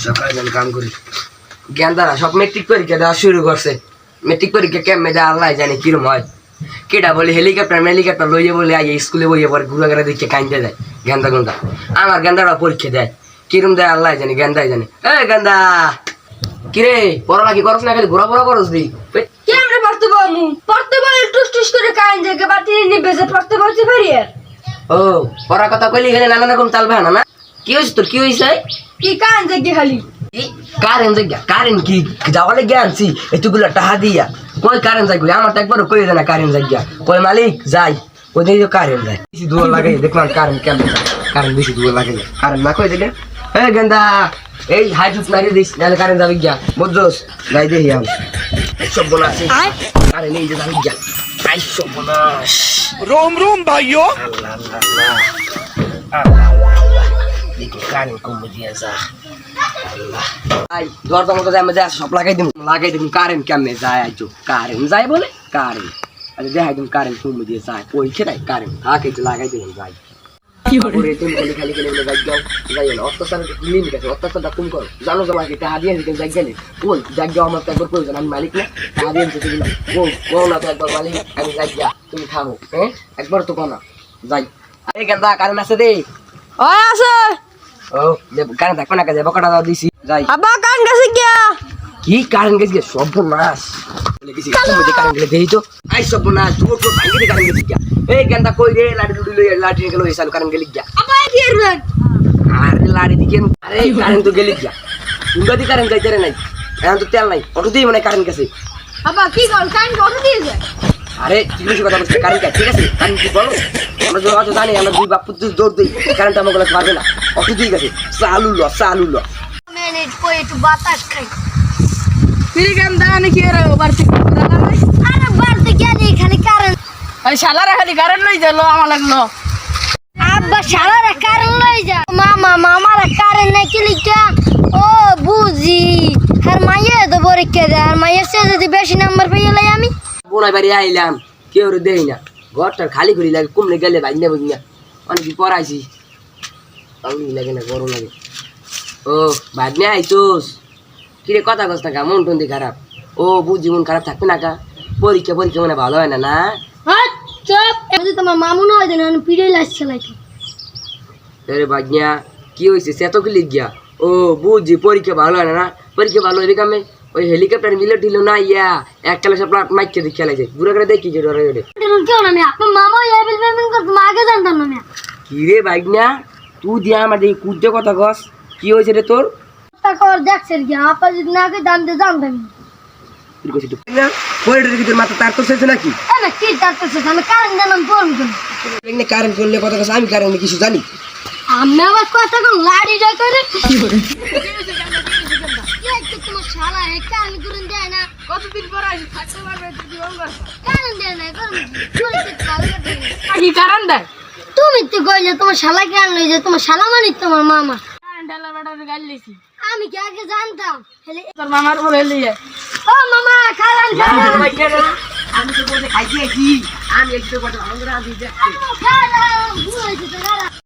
সকালে যেন কাম করি জ্ঞানদারা সব মেট্রিক পরীক্ষা দেওয়া শুরু করছে মেট্রিক পরীক্ষা কেমনে দেয় আল্লাহ জানে কিরম হয় কেটা বলে হেলিকপ্টার লইয়ে বলে আই স্কুলে বইয়ে পরে ঘুরে দেখে কাইন্দে দেয় গেন্দা গন্দা আমার গেন্দারা পরীক্ষা দেয় কিরম দেয় আল্লাহ জানে গেন্দাই জানে গেন্দা কিরে পড়ালেখি করস না খালি ঘোরা পড়া করস দি কেমনে পড়তে পারবো পড়তে পারলে টুস টুস করে কাইন্দে কে বাতি নিবে যে পড়তে বলতে পারি আর ও পড়া কথা কইলি গেলে নানা রকম তালবে না কি হইছে তোর কি হইছে কি কাইন্দে কি খালি কারেন্ট কি যাওয়ালে গিয়ে এতগুলো টাকা দিয়া কই কারেন্ট যাই আমার তো একবারও কই না কারেন্ট যাই কই মালিক যাই ওই দিকে কারেন্ট যায় বেশি দূর লাগাই দেখলাম কারেন্ট কেমন কারেন্ট বেশি দূর লাগাই কারেন্ট না কই দেখে গেন্দা এই হাইড্রোস মারি দিস নাহলে কারেন্ট যাবে গিয়া বুঝছস যাই দেখি আমি সব বলা আছে কারেন্ট এই যে যাবে গিয়া আই সব বলা रोम रोम भाइयों আল্লাহ আল্লাহ আল্লাহ আল্লাহ দেখি কারেন্ট কম দিয়া যা আল্লাহ আই দরজা মতো যায় মধ্যে সব লাগাই দিম কারেন্ট কেমনে যায় আইছো কারেন্ট যায় বলে কারেন্ট আরে দেখাই দিম কারেন্ট কম দিয়ে যায় ওই খেলাই কারেন্ট আগে তো লাগাই দিলাম যাই কি করে তুমি খালি বলে যাই না অত্যাচার লিমিট আছে অত্যাচারটা তুমি করো জানো তোমার কি টাকা দিয়ে দিতে যাই গেলে ওই যাই আমার তো একবার প্রয়োজন আমি মালিক না টাকা দিয়ে দিতে দিলাম ও না তো একবার মালিক আমি যাই গিয়া তুমি খাবো হ্যাঁ একবার তো কোনা যাই আরে গান্দা কারেন্ট আছে দে ওই আছে ও কারেন্ট দেখো না কাজে বকাটা দাও দিছি যাই আবা কান গেছে কি কি কারেন্ট গেছে সর্বনাশ বলে গেছি তুমি কারেন্ট গেলে দেই তো আই সর্বনাশ তোর তো ভাঙি দে কারেন্ট গেছে এই গান্দা কই রে লাড়ি লাড়ি গেল এই সাল কারেন্ট গেলি গিয়া আবা কি রে আরে লাড়ি দিকে আরে কারেন্ট তো গেলি গিয়া তুমি দি কারেন্ট যাইতে রে নাই এখন তো তেল নাই অটো দিয়ে মানে কারেন্ট গেছে আবা কি কর কান কত দিয়ে যায় আরে ঠিক আছে কথা বলছিস কারেন্ট ঠিক আছে কারেন্ট কি বলো আমরা যে অত জানি আমরা দুই বাপ পুত্র দৌড় দেই কারেন্ট আমাকে পারবে না অটো দিয়ে গেছে চালু ল মিনিট কই একটু বাতাস খাই ফিরে গান দাঁড়ানি কি রে বাড়তে আরে বাড়তে গেলি খালি কারেন্ট আরে শালারা খালি কারেন্ট লই গেল আমার লাগলো আব্বা শালারা কারেন্ট লই যা মামারা কারেন্ট নাই কি লিখা ও বুঝি আর মাইয়া তো পরীক্ষা দেয় আর মাইয়ের চেয়ে যদি বেশি নাম্বার পেয়ে লাই আমি বোনাই বাড়ি আইলাম কেউ দেই না ঘরটার খালি করি লাগে কমলে গেলে ভাই না বুঝি না অনেক পড়াইছি লাগে না গরম লাগে ও ভাগ্নে আইছোস কিরে কথা কস না কা মন টন খারাপ ও বুঝি মন খারাপ থাকবে না কা পরীক্ষা মানে ভালো হয় না না হ্যাঁ চুপ যদি তোমার মামুন হয় দেন আমি পিড়ে লাগছে লাইতো আরে ভাগ্না কি হয়েছে সে তো কি লিখ গিয়া ও বুঝি পরীক্ষা ভালো হয় না পরীক্ষা ভালো হবে কামে ওই হেলিকপ্টার মিলে দিল না ইয়া এক খেলা সব মাইকে দিয়ে খেলা যায় দূরে করে দেখি যে ডরে ডরে কেউ না আমি আপনার মামা এবিল পেমেন্ট করতে আগে জানতাম না আমি কি রে ভাগ্না তুই দিয়া আমার দেখি কুদ্দে কথা কস কি হয়েছে রে তোর কর দেখছেন কি আপা যদি না আগে দাম দিয়ে জানতাম মাথা তার তো শেষে নাকি না কি ডাক্তার আমি কারেন্ট দিলাম পড়বো কারেন্ট করলে কথা কথা আমি কারেন্ট কিছু জানি আমি আবার কথা কোন লাড়ি যা করে তোমার শালা হে কারেন্ট করে দেয় না কতদিন পর আসি থাকতে পারবে যদি বঙ্গর কারেন্ট দেয় না কি কারেন্ট দেয় তুমি তো কইলে তোমার শালা কেন লই যে তোমার শালা মানে তোমার মামা কারেন্ট ডালা বেটারে গাল দিছি আমি কি আগে জানতাম হেলে তোর মামার বলে লিয়ে ও মামা কারেন্ট আমি তো বলতে খাইছি আমি একটু কথা আমাদের আমি দেখছি খালা ভুল হইছে তো